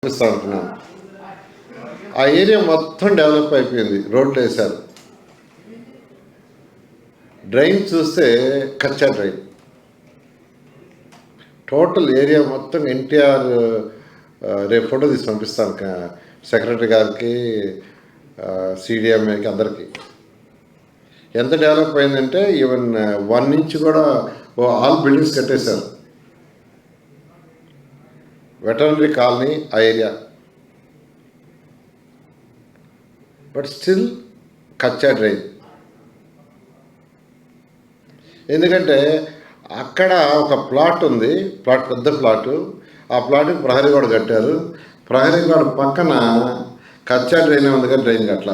చూపిస్తా ఉంటున్నాను. ఆ ఏరియా మొత్తం డెవలప్ అయిపోయింది, రోడ్లు వేశారు. డ్రైన్ చూస్తే కచ్చా డ్రైన్, టోటల్ ఏరియా మొత్తం ఎన్టీఆర్. రేపు ఫోటో తీసి పంపిస్తాను సెక్రటరీ గారికి, సిడిఎంఏకి, అందరికీ. ఎంత డెవలప్ అయిందంటే ఈవెన్ 1 ఇంచ్ కూడా ఆల్ బిల్డింగ్స్ కట్టేశారు. వెటర్నరీ కాలనీ ఆ area, but still kachcha drain. ఎందుకంటే అక్కడ ఒక ప్లాట్ ఉంది, పెద్ద ప్లాటు. ఆ ప్లాట్కి ప్రహరీ గోడ కట్టారు. ప్రహరీ గోడ పక్కన కచ్చా డ్రైన్ ఉంది కానీ డ్రైన్ కట్ల.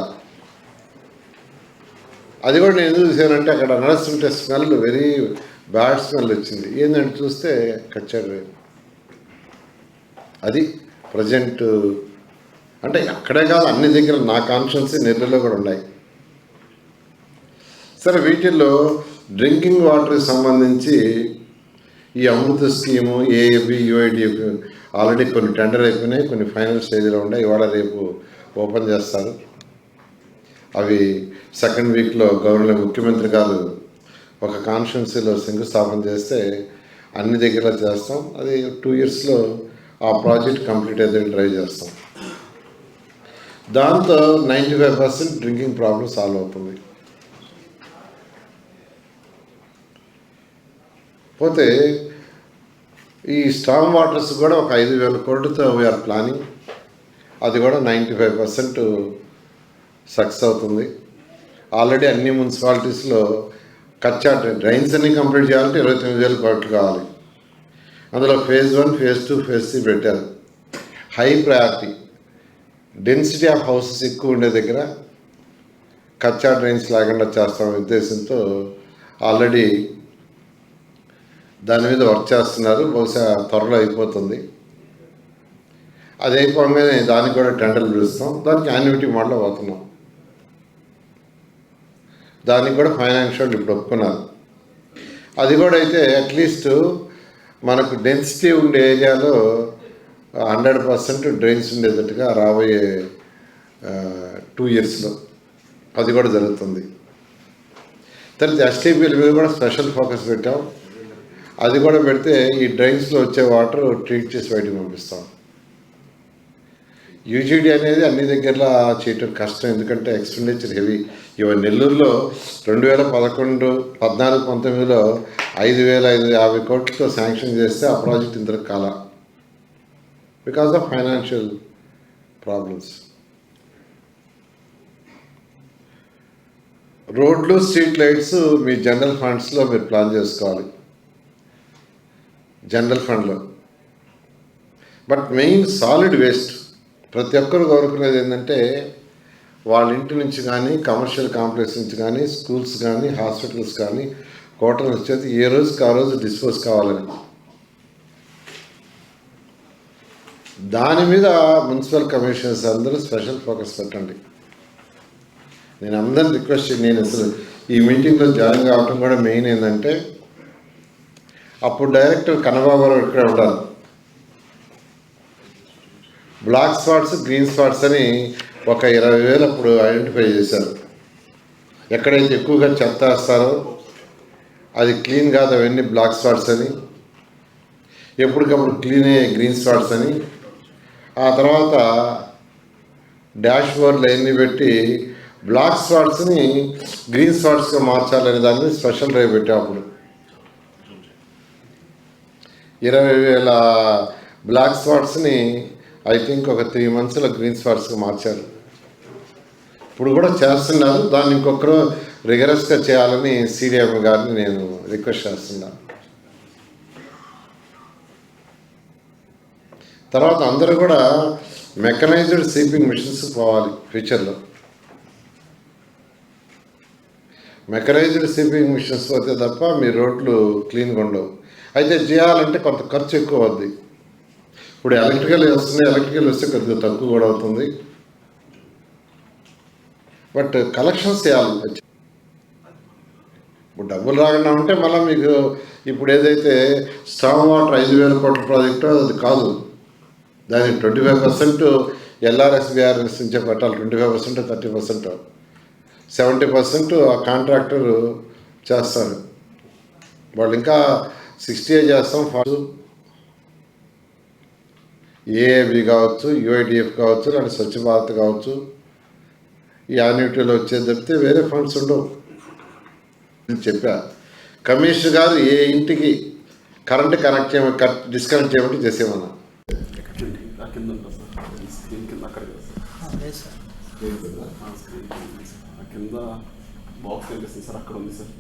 అది కూడా నేను ఎందుకు చూసానంటే అక్కడ నడుస్తుంటే స్మెల్, వెరీ బ్యాడ్ స్మెల్ వచ్చింది. ఏంటంటే చూస్తే కచ్చా డ్రైన్. అది ప్రజెంట్ అంటే అక్కడే కాదు, అన్ని దగ్గర నా కాన్షియన్సీ నెల్లూరులో కూడా ఉన్నాయి. సరే, వీటిల్లో డ్రింకింగ్ వాటర్కి సంబంధించి ఈ అమృత స్కీము, ఏఏబి, యుఐడిఎఫ్ ఆల్రెడీ కొన్ని టెండర్ అయిపోయినాయి, కొన్ని ఫైనల్ స్టేజ్లో ఉన్నాయి. ఇవాళ రేపు ఓపెన్ చేస్తారు. అవి సెకండ్ వీక్లో ముఖ్యమంత్రి గారు ఒక కాన్స్టిట్యున్సీలో శంకుస్థాపన చేస్తే అన్ని దగ్గర చేస్తాం. అది 2 yearsలో ఆ ప్రాజెక్ట్ కంప్లీట్ అయితే ట్రై చేస్తాం. దాంతో 95% డ్రింకింగ్ ప్రాబ్లం సాల్వ్ అవుతుంది. పోతే ఈ స్టామ్ వాటర్స్ కూడా ఒక 5,000 కోట్లతో వీఆర్ ప్లానింగ్. అది కూడా 95% సక్సెస్ అవుతుంది. ఆల్రెడీ అన్ని మున్సిపాలిటీస్లో కచ్చా డ్రైన్స్ అన్ని కంప్లీట్ చేయాలంటే 29,000 కోట్లు కావాలి. అందులో phase 1, phase 2, phase 3 పెట్టారు. High priority, density of houses ఎక్కువ ఉండే దగ్గర కచ్చా డ్రైన్స్ లేకుండా చేస్తామనే ఉద్దేశంతో ఆల్రెడీ దాని మీద వర్క్ చేస్తున్నారు. బహుశా త్వరలో అయిపోతుంది. అది అయిపోగానే దానికి కూడా టెండర్లు పిలుస్తాం. దానికి యాన్యుటీ మోడల్లో పోతున్నాం. దానికి కూడా ఫైనాన్షియల్ ఇప్పుడు ఒప్పుకున్నారు. అది కూడా అయితే అట్లీస్ట్ మనకు డెన్సిటీ ఉండే ఏరియాలో 100% డ్రైన్స్ ఉండేటట్టుగా రాబోయే 2 yearsలో అది కూడా జరుగుతుంది. తర్వాత ఎస్టీపీల మీద కూడా స్పెషల్ ఫోకస్ పెట్టాం. అది కూడా పెడితే ఈ డ్రైన్స్లో వచ్చే వాటర్ ట్రీట్ చేసి బయటకు పంపిస్తాం. యూజీడీ అనేది అన్ని దగ్గరలో చేయటం కష్టం, ఎందుకంటే ఎక్స్పెండిచర్ హెవీ. ఇవన్న నెల్లూరులో 2011, 14, 19లో 5,550 కోట్లతో శాంక్షన్ చేస్తే ఆ ప్రాజెక్ట్ ఇంతకు కాల, బికాస్ ఆఫ్ ఫైనాన్షియల్ ప్రాబ్లమ్స్. రోడ్లు, స్ట్రీట్ లైట్స్ మీ జనరల్ ఫండ్స్లో మీరు ప్లాన్ చేసుకోవాలి, జనరల్ ఫండ్లో. But main solid waste. ప్రతి ఒక్కరు కోరుకునేది ఏంటంటే వాళ్ళ ఇంటి నుంచి కానీ, కమర్షియల్ కాంప్లెక్స్ నుంచి కానీ, స్కూల్స్ కానీ, హాస్పిటల్స్ కానీ, హోటల్ వచ్చేది ఏ రోజుకి ఆ రోజు డిస్పోజ్ కావాలని. దాని మీద మున్సిపల్ కమిషనర్స్ అందరూ స్పెషల్ ఫోకస్ పెట్టండి. నేను అందరిని రిక్వెస్ట్ చేయండి. నేను అసలు ఈ మీటింగ్లో జాయిన్ కావటం కూడా మెయిన్ ఏంటంటే అప్పుడు డైరెక్టర్ కన్నబాబు గారు ఇక్కడ ఉండాలి. బ్లాక్ స్పాట్స్, గ్రీన్ స్పాట్స్ అని ఒక 20,000 అప్పుడు ఐడెంటిఫై చేశారు. ఎక్కడైతే ఎక్కువగా చెత్త వేస్తారో అది క్లీన్ కాదు, అవన్నీ బ్లాక్ స్పాట్స్ అని. ఎప్పటికప్పుడు క్లీన్ అయ్యే గ్రీన్ స్పాట్స్ అని. ఆ తర్వాత డాష్ బోర్డులు అవన్నీ పెట్టి బ్లాక్ స్పాట్స్ని గ్రీన్ స్పాట్స్గా మార్చాలనే దాన్ని స్పెషల్ డ్రైవ్ పెట్టాం. అప్పుడు 20,000 బ్లాక్ స్పాట్స్ని ఐ థింక్ ఒక 3 monthsలో గ్రీన్ స్పాట్స్గా మార్చారు. ఇప్పుడు కూడా చేస్తున్నారు. దాన్ని ఇంకొకరు రిగరస్గా చేయాలని సిడిఎం గారిని నేను రిక్వెస్ట్ చేస్తున్నాను. తర్వాత అందరూ కూడా మెకనైజ్డ్ స్వీపింగ్ మిషన్స్ పోవాలి ఫ్యూచర్లో. మెకనైజ్డ్ స్వీపింగ్ మిషన్స్ పోతే తప్ప మీ రోడ్లు క్లీన్గా ఉండవు. అయితే చేయాలంటే కొంత ఖర్చు ఎక్కువ అవుద్ది. ఇప్పుడు ఎలక్ట్రికల్ వస్తే కొద్దిగా తక్కువ కూడా అవుతుంది. బట్ కలెక్షన్స్ చేయాలి. ఇప్పుడు డబ్బులు రాకుండా ఉంటే మళ్ళీ మీకు ఇప్పుడు ఏదైతే స్టామ్ వాటర్ 5,000 కోట్ల ప్రాజెక్టు అది కాదు. దానికి 25% ఎల్ఆర్ఎస్ బిఆర్ఎస్ నుంచే పెట్టాలి, 25% 30%, 70% ఆ కాంట్రాక్టర్ చేస్తారు. వాళ్ళు ఇంకా 60 చేస్తాం. ఏఏబి కావచ్చు, యూఐడిఎఫ్ కావచ్చు, లేదా స్వచ్ఛ భారత్ కావచ్చు, ఈ యాన్యుటీలో వచ్చేది తప్పితే వేరే ఫండ్స్ ఉండవు. నేను చెప్పా, కమిషనర్ గారు ఏ ఇంటికి కరెంట్ కనెక్ట్ డిస్కనెక్ట్ చేయమంటే చేసేమన్నా. కింద బాక్స్ కనిపిస్తుంది సార్, అక్కడ ఉంది సార్.